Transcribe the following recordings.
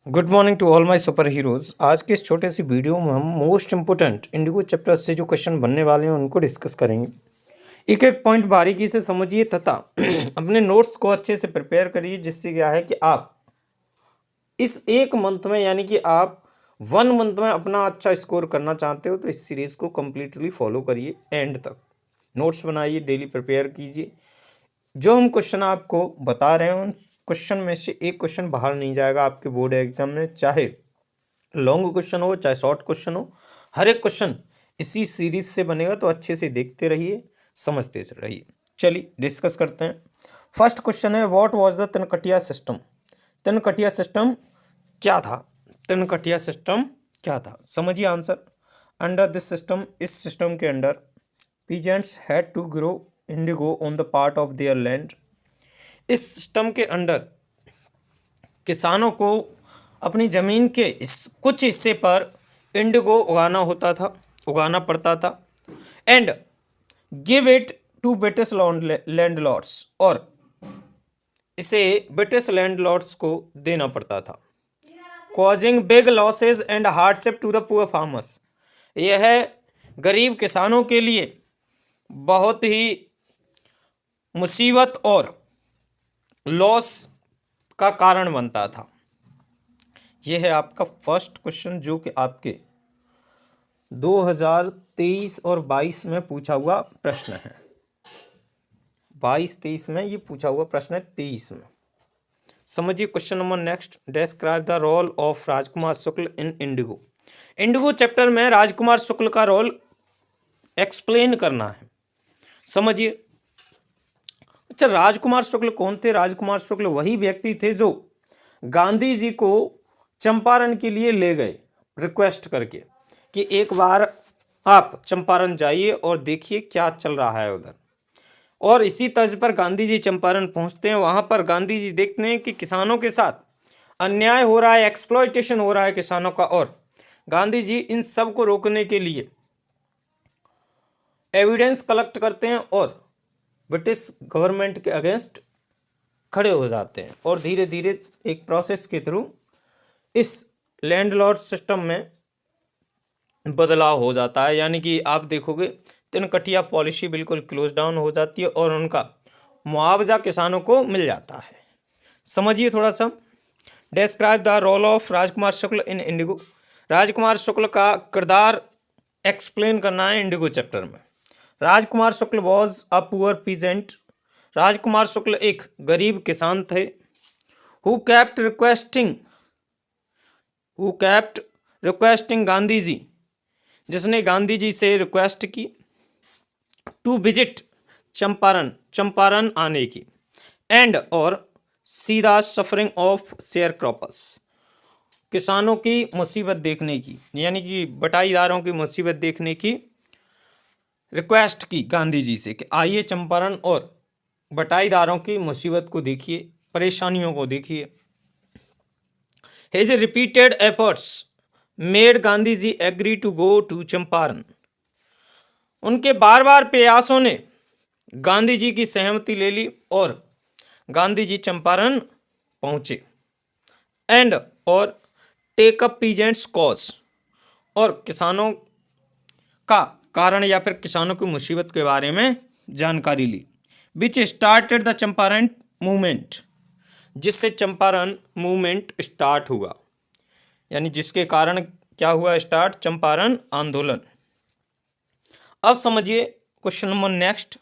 Good morning to all my super heroes. आज के इस छोटे सी वीडियो में हम मोस्ट इम्पोर्टेंट इंडिगो चैप्टर से जो क्वेश्चन बनने वाले हैं उनको डिस्कस करेंगे। एक एक पॉइंट बारीकी से समझिए तथा अपने नोट्स को अच्छे से प्रिपेयर करिए, जिससे क्या है कि आप इस एक मंथ में यानी कि आप 1 मंथ में अपना अच्छा स्कोर करना चाहते हो तो इस सीरीज़ को कम्प्लीटली फॉलो करिए एंड तक। नोट्स बनाइए, डेली प्रिपेयर कीजिए। जो हम क्वेश्चन आपको बता रहे हैं उन क्वेश्चन में से एक क्वेश्चन बाहर नहीं जाएगा आपके बोर्ड एग्जाम में, चाहे लॉन्ग क्वेश्चन हो चाहे शॉर्ट क्वेश्चन हो। हर एक क्वेश्चन इसी सीरीज से बनेगा, तो अच्छे से देखते रहिए, समझते रहिए। चलिए डिस्कस करते हैं। फर्स्ट क्वेश्चन है, what was the tinkathia system. Tinkathia system क्या था? तनकटिया सिस्टम क्या था, समझिए आंसर। अंडर दिस सिस्टम, इस सिस्टम के under peasants had to grow indigo on the part of their land. इस सिस्टम के अंडर किसानों को अपनी ज़मीन के कुछ हिस्से पर इंडिगो उगाना पड़ता था and give it to British landlords, और इसे ब्रिटिश लैंडलॉर्ड्स को देना पड़ता था। Causing big losses and hardship to the poor farmers, यह गरीब किसानों के लिए बहुत ही मुसीबत और लॉस का कारण बनता था। यह है आपका फर्स्ट क्वेश्चन, जो कि आपके 2023 और 22 में पूछा हुआ प्रश्न है। 22-23 में ये पूछा हुआ प्रश्न है, 23 में। समझिए question number next. Describe the role of Rajkumar Shukla in Indigo. Indigo chapter में राजकुमार शुक्ल का रोल एक्सप्लेन करना है, समझिए। अच्छा, राजकुमार शुक्ल कौन थे? राजकुमार शुक्ल वही व्यक्ति थे जो गांधी जी को चंपारण के लिए ले गए, रिक्वेस्ट करके कि एक बार आप चंपारण जाइए और देखिए क्या चल रहा है उधर। और इसी तर्ज पर गांधी जी चंपारण पहुंचते हैं। वहां पर गांधी जी देखते हैं कि किसानों के साथ अन्याय हो रहा है, एक्सप्लॉयटेशन हो रहा है किसानों का, और गांधी जी इन सब को रोकने के लिए एविडेंस कलेक्ट करते हैं और ब्रिटिश गवर्नमेंट के अगेंस्ट खड़े हो जाते हैं। और धीरे धीरे एक प्रोसेस के थ्रू इस लैंडलॉर्ड सिस्टम में बदलाव हो जाता है, यानी कि आप देखोगे तिनकटिया पॉलिसी बिल्कुल क्लोज डाउन हो जाती है और उनका मुआवजा किसानों को मिल जाता है। समझिए थोड़ा सा। Describe the role of Rajkumar Shukla in Indigo. Rajkumar Shukla का किरदार एक्सप्लेन करना है इंडिगो चैप्टर में। Rajkumar Shukla was a poor peasant. Rajkumar Shukla एक गरीब किसान थे। Who kept requesting Gandhi ji, जिसने गांधी जी से रिक्वेस्ट की टू विजिट चंपारण आने की, एंड और सीधा सफरिंग ऑफ शेयर क्रॉपर्स, किसानों की मुसीबत देखने की, यानी कि बटाईदारों की मुसीबत देखने की रिक्वेस्ट की गांधी जी से कि आइए चंपारण और बटाईदारों की मुसीबत को देखिए, परेशानियों को देखिए। His repeated efforts made Gandhi ji agree to go to Champaran. उनके बार बार प्रयासों ने गांधी जी की सहमति ले ली और गांधी जी चंपारण पहुंचे एंड और टेक अप पीजेंट्स कॉज, और किसानों का कारण या फिर किसानों की मुसीबत के बारे में जानकारी ली। Which started the Champaran movement, जिससे चंपारण मूवमेंट स्टार्ट हुआ, यानी जिसके कारण क्या हुआ स्टार्ट, चंपारण आंदोलन। अब समझिए क्वेश्चन नंबर नेक्स्ट,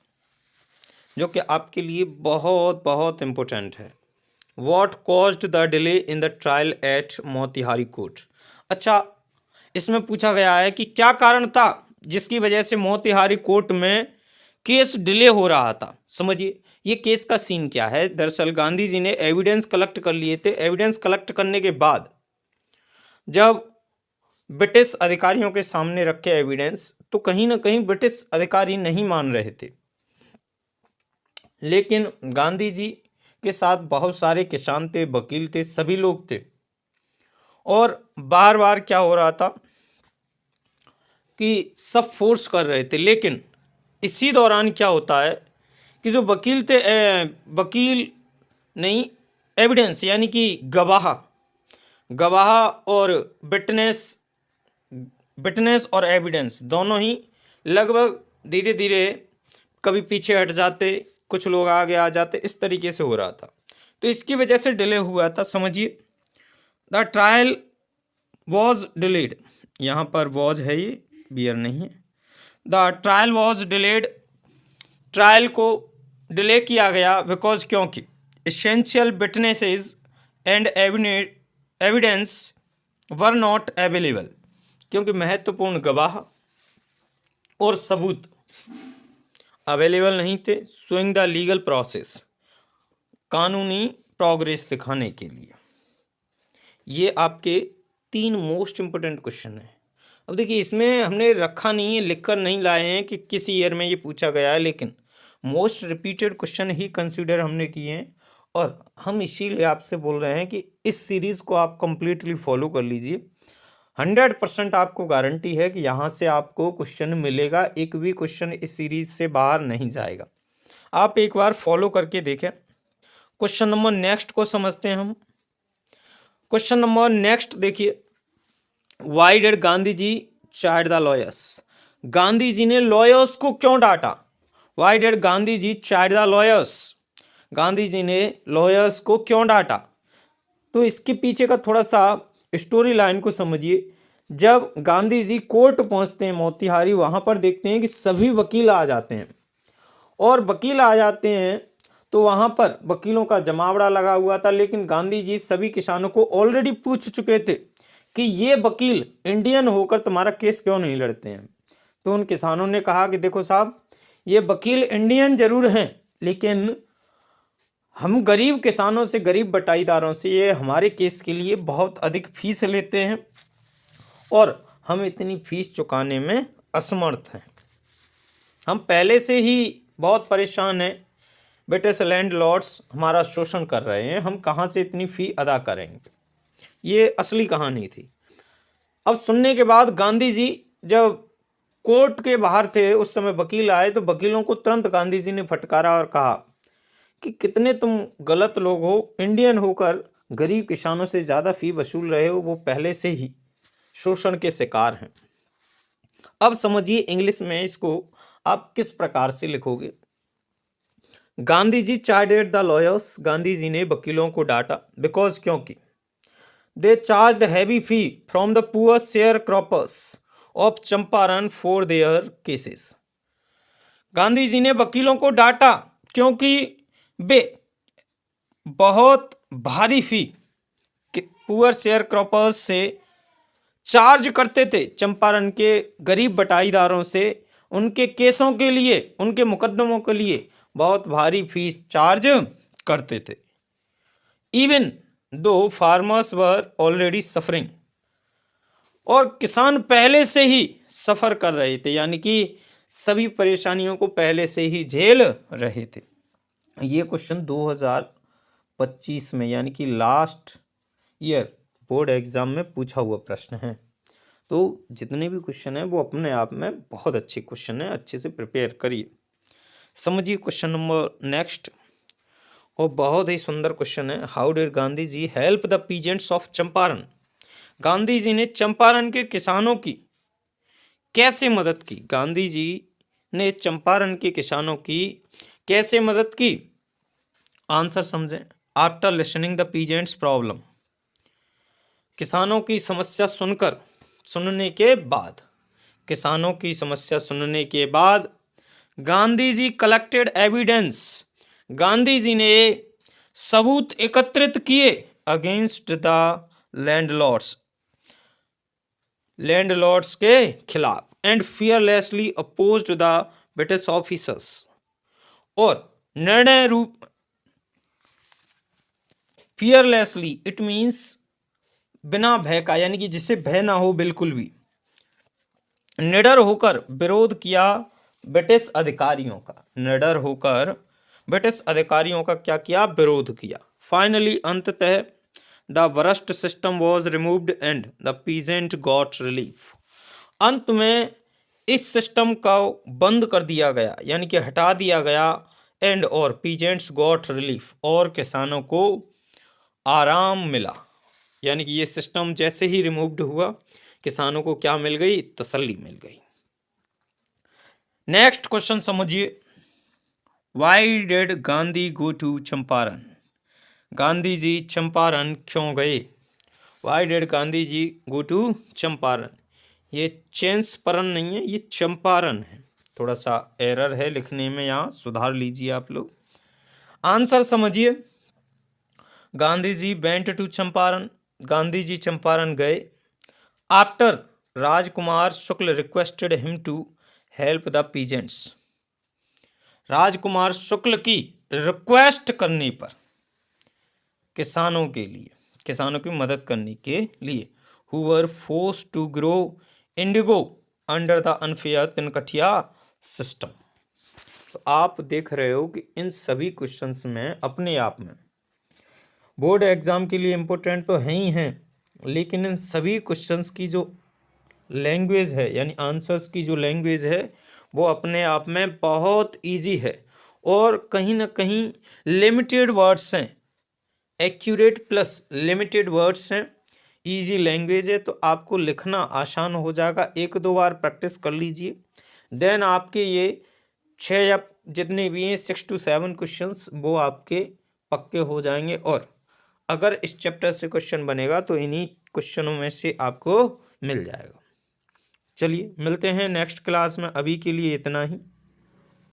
जो कि आपके लिए बहुत बहुत इंपॉर्टेंट है। What caused the delay in the trial at Motihari court. अच्छा, इसमें पूछा गया है कि क्या कारण था जिसकी वजह से मोतिहारी कोर्ट में केस डिले हो रहा था। समझिए ये केस का सीन क्या है। दरअसल गांधी जी ने एविडेंस कलेक्ट कर लिए थे। एविडेंस कलेक्ट करने के बाद जब ब्रिटिश अधिकारियों के सामने रखे एविडेंस, तो कहीं ना कहीं ब्रिटिश अधिकारी नहीं मान रहे थे, लेकिन गांधी जी के साथ बहुत सारे किसान थे, वकील थे, सभी लोग थे, और बार बार क्या हो रहा था कि सब फोर्स कर रहे थे। लेकिन इसी दौरान क्या होता है कि जो वकील थे, वकील नहीं, एविडेंस यानी कि गवाह, गवाह और विटनेस और एविडेंस दोनों ही लगभग धीरे धीरे कभी पीछे हट जाते, कुछ लोग आगे आ जाते, इस तरीके से हो रहा था। तो इसकी वजह से डिले हुआ था। समझिए, द ट्रायल वॉज डिलेड, यहाँ पर वॉज है, ये बियर नहीं है। The trial was delayed, trial को डिले किया गया बिकॉज, क्योंकि essential witnesses and evidence were not available, क्योंकि महत्वपूर्ण गवाह और सबूत अवेलेबल नहीं थे। शोइंग द लीगल प्रोसेस, कानूनी प्रोग्रेस दिखाने के लिए। ये आपके 3 मोस्ट इंपोर्टेंट क्वेश्चन है। अब देखिए, इसमें हमने रखा नहीं है, लिखकर नहीं लाए हैं कि किस ईयर में ये पूछा गया है, लेकिन मोस्ट रिपीटेड क्वेश्चन ही कंसीडर हमने किए हैं। और हम इसीलिए आपसे बोल रहे हैं कि इस सीरीज़ को आप कंप्लीटली फॉलो कर लीजिए। 100% आपको गारंटी है कि यहाँ से आपको क्वेश्चन मिलेगा, एक भी क्वेश्चन इस सीरीज से बाहर नहीं जाएगा। आप एक बार फॉलो करके देखें। क्वेश्चन नंबर नेक्स्ट को समझते हैं हम। क्वेश्चन नंबर नेक्स्ट देखिए, why did Gandhi ji chide the lawyers, Gandhi ji ने लॉयर्स को क्यों डांटा। Why did Gandhi ji chide the lawyers, Gandhi ji ने लॉयर्स को क्यों डांटा। तो इसके पीछे का थोड़ा सा स्टोरी लाइन को समझिए। जब गांधी जी कोर्ट पहुंचते हैं मोतिहारी, वहां पर देखते हैं कि सभी वकील आ जाते हैं, और वकील आ जाते हैं तो वहां पर वकीलों का जमावड़ा लगा हुआ था। लेकिन गांधी जी सभी किसानों को ऑलरेडी पूछ चुके थे कि ये वकील इंडियन होकर तुम्हारा केस क्यों नहीं लड़ते हैं। तो उन किसानों ने कहा कि देखो साहब, ये वकील इंडियन जरूर हैं, लेकिन हम गरीब किसानों से, गरीब बटाईदारों से ये हमारे केस के लिए बहुत अधिक फीस लेते हैं और हम इतनी फीस चुकाने में असमर्थ हैं। हम पहले से ही बहुत परेशान हैं, ब्रिटिश लैंडलॉर्ड्स हमारा शोषण कर रहे हैं, हम कहाँ से इतनी फ़ी अदा करेंगे। ये असली कहानी थी। अब सुनने के बाद गांधी जी जब कोर्ट के बाहर थे, उस समय वकील आए, तो वकीलों को तुरंत गांधी जी ने फटकारा और कहा कि कितने तुम गलत लोग हो, इंडियन होकर गरीब किसानों से ज़्यादा फ़ी वसूल रहे हो, वो पहले से ही शोषण के शिकार हैं। अब समझिए इंग्लिश में इसको आप किस प्रकार से लिखोगे। Gandhi ji chided the lawyers, Gandhi ji ने वकीलों को डांटा बिकॉज, क्योंकि they charge heavy fee from the poor sharecroppers of Champaran for their cases. Gandhi ji ने वकीलों को डांटा क्योंकि वे बहुत भारी फी पुअर शेयर क्रॉपर्स से चार्ज करते थे, चंपारण के गरीब बटाईदारों से उनके केसों के लिए, उनके मुकदमों के लिए बहुत भारी फीस चार्ज करते थे। Even though farmers were already suffering, और किसान पहले से ही सफ़र कर रहे थे, यानी कि सभी परेशानियों को पहले से ही झेल रहे थे। ये क्वेश्चन 2025 में, यानी कि लास्ट ईयर बोर्ड एग्जाम में पूछा हुआ प्रश्न है। तो जितने भी क्वेश्चन हैं वो अपने आप में बहुत अच्छे क्वेश्चन हैं, अच्छे से प्रिपेयर करिए। समझिए क्वेश्चन नंबर नेक्स्ट, और बहुत ही सुंदर क्वेश्चन है। How did Gandhi ji help the peasants of Champaran, Gandhi ji ने चंपारण के किसानों की कैसे मदद की। गांधी जी ने चंपारण के किसानों की कैसे मदद की। आंसर समझें। After listening the peasants problem, किसानों की समस्या सुनने के बाद, किसानों की समस्या सुनने के बाद गांधी जी कलेक्टेड एविडेंस, गांधी जी ने सबूत एकत्रित किए अगेंस्ट द लैंडलॉर्ड्स के खिलाफ, and fearlessly opposed the British officers, और निर्णय रूप, फियरलेसली इट मीन्स बिना भय का, यानी कि जिससे भय ना हो बिल्कुल भी, निडर होकर विरोध किया ब्रिटिश अधिकारियों का, निडर होकर ब्रिटिश अधिकारियों का क्या किया, विरोध किया। फाइनली अंततः the worst system was removed and the peasant got relief, अंत में इस सिस्टम का बंद कर दिया गया, यानी कि हटा दिया गया, एंड और पीजेंट्स गॉट रिलीफ, और किसानों को आराम मिला, यानी कि ये सिस्टम जैसे ही रिमूव्ड हुआ, किसानों को क्या मिल गई? तसल्ली मिल गई। नेक्स्ट क्वेश्चन समझिए, why did Gandhi go to Champaran? Gandhi ji Champaran क्यों गए? Why did Gandhi ji go to Champaran? ये चेंसपरन नहीं है, ये चंपारण है। थोड़ा सा एरर है लिखने में, यहाँ सुधार लीजिए आप लोग। आंसर समझिए, गांधी जी वेंट टू चंपारण, गांधी जी चंपारण गए after Rajkumar Shukla requested him to help the peasants. Rajkumar Shukla की रिक्वेस्ट करने पर, किसानों के लिए, किसानों की मदद करने के लिए, who were forced to grow indigo under the unfair tinkathia system. तो आप देख रहे हो कि इन सभी क्वेश्चंस में अपने आप में बोर्ड एग्जाम के लिए इम्पोर्टेंट तो है ही हैं, लेकिन इन सभी क्वेश्चंस की जो लैंग्वेज है, यानी आंसर्स की जो लैंग्वेज है, वो अपने आप में बहुत इजी है और कहीं ना कहीं लिमिटेड वर्ड्स हैं, एक्यूरेट प्लस लिमिटेड वर्ड्स हैं, इजी लैंग्वेज है, तो आपको लिखना आसान हो जाएगा। एक दो बार प्रैक्टिस कर लीजिए, देन आपके ये 6 या जितने भी हैं 6 to 7 क्वेश्चंस वो आपके पक्के हो जाएंगे। और अगर इस चैप्टर से क्वेश्चन बनेगा तो इन्हीं क्वेश्चनों में से आपको मिल जाएगा। चलिए मिलते हैं नेक्स्ट क्लास में, अभी के लिए इतना ही।